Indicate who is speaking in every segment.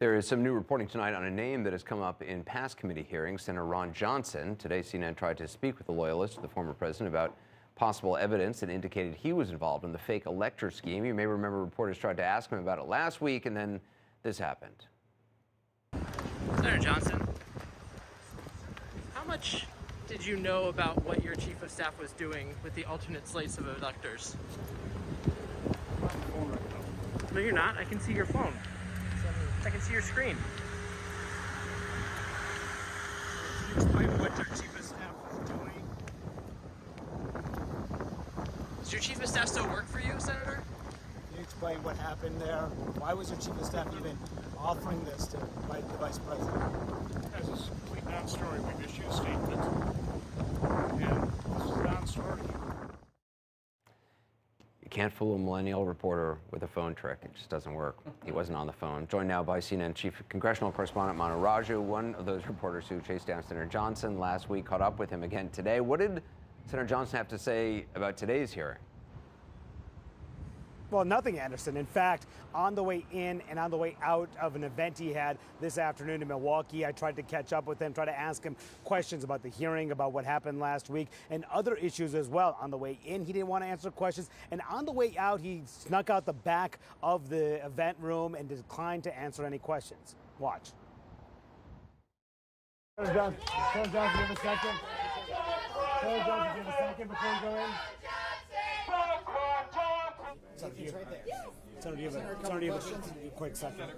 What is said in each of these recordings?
Speaker 1: There is some new reporting tonight on a name that has come up in past committee hearings, Senator Ron Johnson. Today, CNN tried to speak with the loyalist of the former president about possible evidence that indicated he was involved in the fake elector scheme. You may remember reporters tried to ask him about it last week, and then this happened.
Speaker 2: Senator Johnson, how much did you know about what your chief of staff was doing with the alternate slates of electors? No, you're not. I can see your phone. I can see your screen.
Speaker 3: Explain what your chief of staff was doing.
Speaker 2: Does your chief of staff still work for you, Senator?
Speaker 3: Can you explain what happened there? Why was your chief of staff even offering this to the vice president?
Speaker 4: As a complete non-story, we've issued a statement, and this is a non-story.
Speaker 1: You can't fool a millennial reporter with a phone trick. It just doesn't work. He wasn't on the phone. Joined now by CNN Chief Congressional Correspondent Manu Raju, one of those reporters who chased down Senator Johnson last week, caught up with him again today. What did Senator Johnson have to say about today's hearing?
Speaker 5: Well, nothing, Anderson. In fact, on the way in and on the way out of an event he had this afternoon in Milwaukee, I tried to catch up with him, try to ask him questions about the hearing, about what happened last week, and other issues as well. On the way in, he didn't want to answer questions. And on the way out, he snuck out the back of the event room and declined to answer any questions. Watch. Senator Johnson, give a second. Senator Johnson, give a second before you go in. It's right there. Senator, you have a quick second.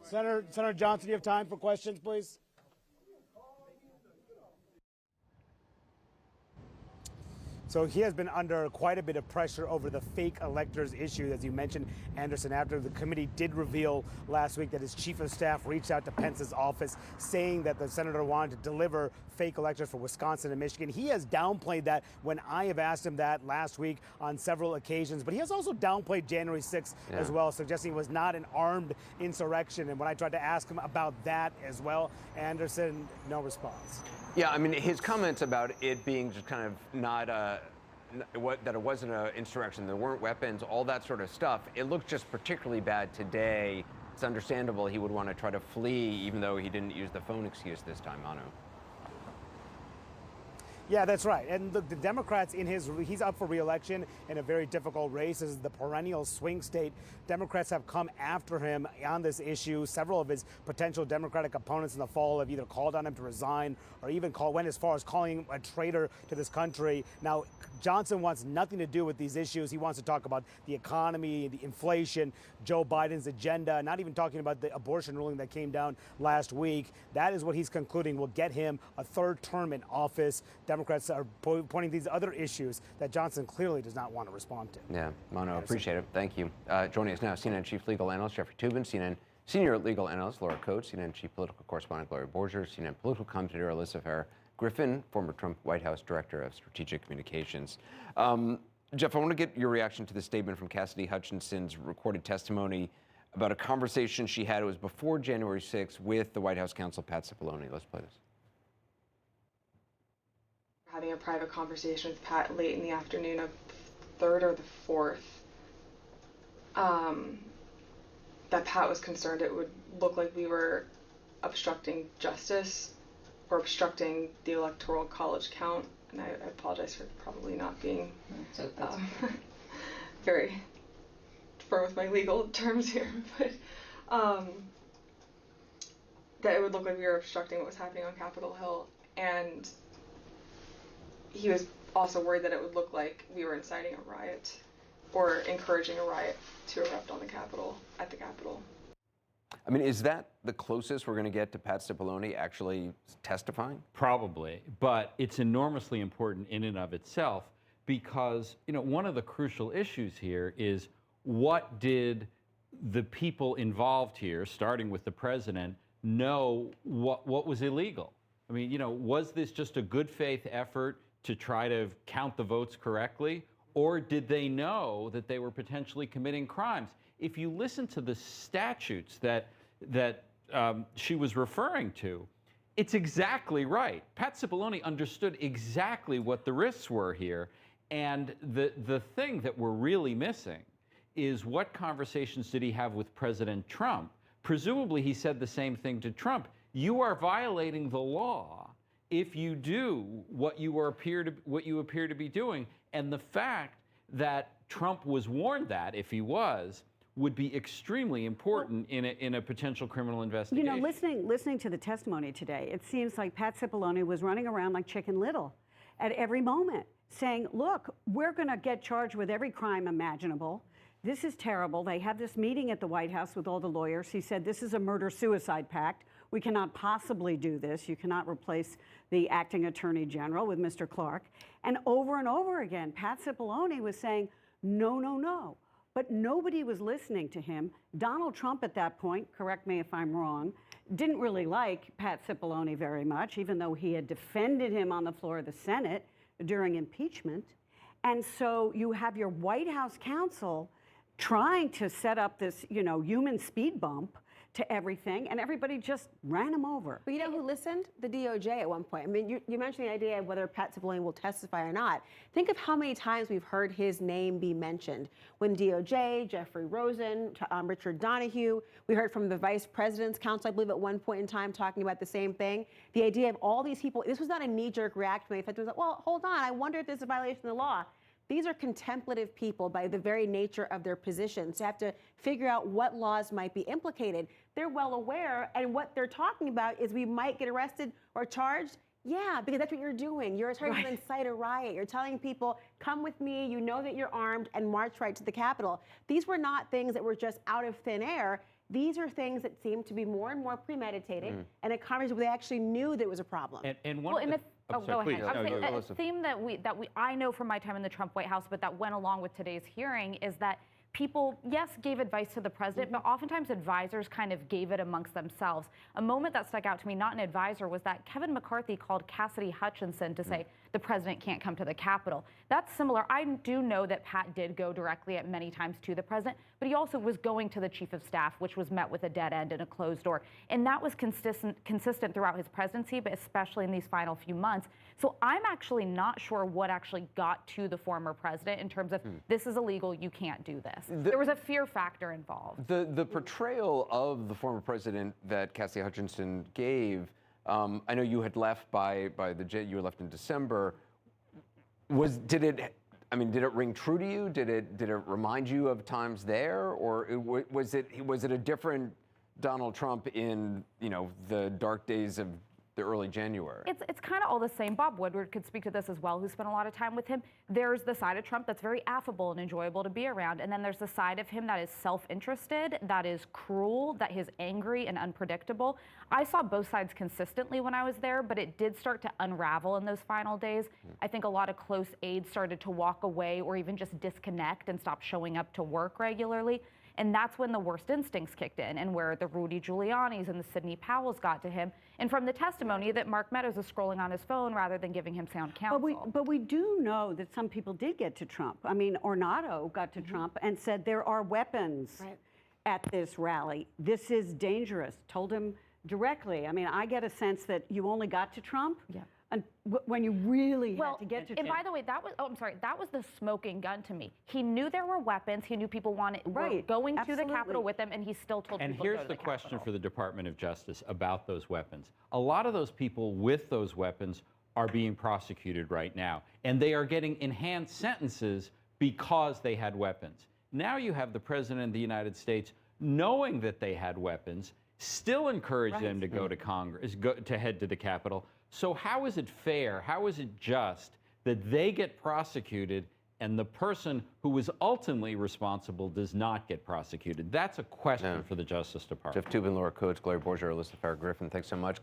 Speaker 5: Senator Johnson, do you have time for questions, please? So he has been under quite a bit of pressure over the fake electors issue, as you mentioned, Anderson, after the committee did reveal last week that his chief of staff reached out to Pence's office saying that the senator wanted to deliver fake electors for Wisconsin and Michigan. He has downplayed that when I have asked him that last week on several occasions, but he has also downplayed January 6th as well, suggesting it was not an armed insurrection. And when I tried to ask him about that as well, Anderson, no response.
Speaker 1: Yeah, I mean, his comments about it being just kind of not that it wasn't an insurrection, there weren't weapons, all that sort of stuff, it looked just particularly bad today. It's understandable he would want to try to flee, even though he didn't use the phone excuse this time, Manu.
Speaker 5: Yeah, that's right. And the Democrats he's up for re-election in a very difficult race. This is the perennial swing state. Democrats have come after him on this issue. Several of his potential Democratic opponents in the fall have either called on him to resign or even went as far as calling him a traitor to this country. Now, Johnson wants nothing to do with these issues. He wants to talk about the economy, the inflation, Joe Biden's agenda, not even talking about the abortion ruling that came down last week. That is what he's concluding will get him a third term in office. Democrats are pointing these other issues that Johnson clearly does not want to respond to.
Speaker 1: Yeah, Manu, appreciate it. Thank you. Joining us now, CNN Chief Legal Analyst Jeffrey Toobin, CNN Senior Legal Analyst Laura Coates, CNN Chief Political Correspondent Gloria Borger, CNN Political Commentator Alyssa Farah-Griffin, former Trump White House Director of Strategic Communications. Jeff, I want to get your reaction to the statement from Cassidy Hutchinson's recorded testimony about a conversation she had. It was before January 6th with the White House counsel, Pat Cipollone. Let's play this.
Speaker 6: Having a private conversation with Pat late in the afternoon of the 3rd or the 4th, that Pat was concerned it would look like we were obstructing justice or obstructing the Electoral College count. And I apologize for probably not being very firm with my legal terms here, but that it would look like we were obstructing what was happening on Capitol Hill. And he was also worried that it would look like we were inciting a riot or encouraging a riot to erupt on the Capitol, at the Capitol.
Speaker 1: I mean, is that the closest we're going to get to Pat Cipollone actually testifying?
Speaker 7: Probably, but it's enormously important in and of itself because, one of the crucial issues here is what did the people involved here, starting with the president, know what was illegal? I mean, was this just a good faith effort to try to count the votes correctly? Or did they know that they were potentially committing crimes? If you listen to the statutes that she was referring to, It's exactly right. Pat Cipollone understood exactly what the risks were here. And the thing that we're really missing is what conversations did he have with President Trump? Presumably, he said the same thing to Trump. You are violating the law if you do what you appear to be doing. And the fact that Trump was warned that, if he was, would be extremely important in a potential criminal investigation.
Speaker 8: You know, listening to the testimony today, it seems like Pat Cipollone was running around like Chicken Little at every moment, saying, look, we're going to get charged with every crime imaginable. This is terrible. They had this meeting at the White House with all the lawyers. He said, this is a murder-suicide pact. We cannot possibly do this. You cannot replace the acting attorney general with Mr. Clark. And over again, Pat Cipollone was saying, no, no, no. But nobody was listening to him. Donald Trump at that point, correct me if I'm wrong, didn't really like Pat Cipollone very much, even though he had defended him on the floor of the Senate during impeachment. And so you have your White House counsel trying to set up this, you know, human speed bump to everything, and everybody just ran him over.
Speaker 9: But you know who listened? The DOJ at one point. I mean, you mentioned the idea of whether Pat Cipollone will testify or not. Think of how many times we've heard his name be mentioned. When DOJ, Jeffrey Rosen, Richard Donahue, we heard from the Vice President's counsel, I believe, at one point in time talking about the same thing. The idea of all these people, this was not a knee-jerk reaction. It was like, well, hold on, I wonder if there's a violation of the law. These are contemplative people by the very nature of their positions. They have to figure out what laws might be implicated. They're well aware, and what they're talking about is we might get arrested or charged. Yeah, because that's what you're doing. You're trying to incite a riot. You're telling people, come with me, you know that you're armed, and march right to the Capitol. These were not things that were just out of thin air. These are things that seem to be more and more premeditated, and a conversation where they actually knew there was a problem.
Speaker 7: And one of the,
Speaker 10: Oh, go
Speaker 7: please.
Speaker 10: ahead. I was
Speaker 7: No,
Speaker 10: saying,
Speaker 7: Melissa.
Speaker 10: a theme that I know from my time in the Trump White House, but that went along with today's hearing, is that people, yes, gave advice to the president, but oftentimes advisors kind of gave it amongst themselves. A moment that stuck out to me, not an advisor, was that Kevin McCarthy called Cassidy Hutchinson to say the president can't come to the Capitol. That's similar. I do know that Pat did go directly at many times to the president, but he also was going to the chief of staff, which was met with a dead end and a closed door. And that was consistent throughout his presidency, but especially in these final few months. So I'm actually not sure what actually got to the former president in terms of this is illegal, you can't do this. There was a fear factor involved.
Speaker 1: The portrayal of the former president that Cassidy Hutchinson gave, I know you had left you were left in December. Did it ring true to you? Did it remind you of times there, or was it a different Donald Trump in, you know, the dark days of the early January?
Speaker 10: It's kind of all the same. Bob Woodward could speak to this as well, who spent a lot of time with him. There's the side of Trump that's very affable and enjoyable to be around, and then there's the side of him that is self-interested, that is cruel, that is angry and unpredictable. I saw both sides consistently when I was there, but it did start to unravel in those final days. I think a lot of close aides started to walk away or even just disconnect and stop showing up to work regularly. And that's when the worst instincts kicked in, and where the Rudy Giuliani's and the Sidney Powell's got to him. And from the testimony that Mark Meadows is scrolling on his phone rather than giving him sound counsel.
Speaker 8: But we do know that some people did get to Trump. I mean, Ornato got to Trump and said there are weapons at this rally. This is dangerous. Told him directly. I mean, I get a sense that you only got to Trump when you really had to get to Trump.
Speaker 10: And by the way, that was the smoking gun to me. He knew there were weapons. He knew people were going to the Capitol with him, and he still told people to go to the Capitol.
Speaker 7: And here's the question for the Department of Justice about those weapons. A lot of those people with those weapons are being prosecuted right now, and they are getting enhanced sentences because they had weapons. Now you have the President of the United States knowing that they had weapons, still encourage them to go to Congress, to head to the Capitol. So how is it fair, how is it just that they get prosecuted and the person who was ultimately responsible does not get prosecuted? That's a question for the Justice Department.
Speaker 1: Jeff Toobin, Laura Coates, Gloria Borger, Alyssa Farah Griffin, thanks so much.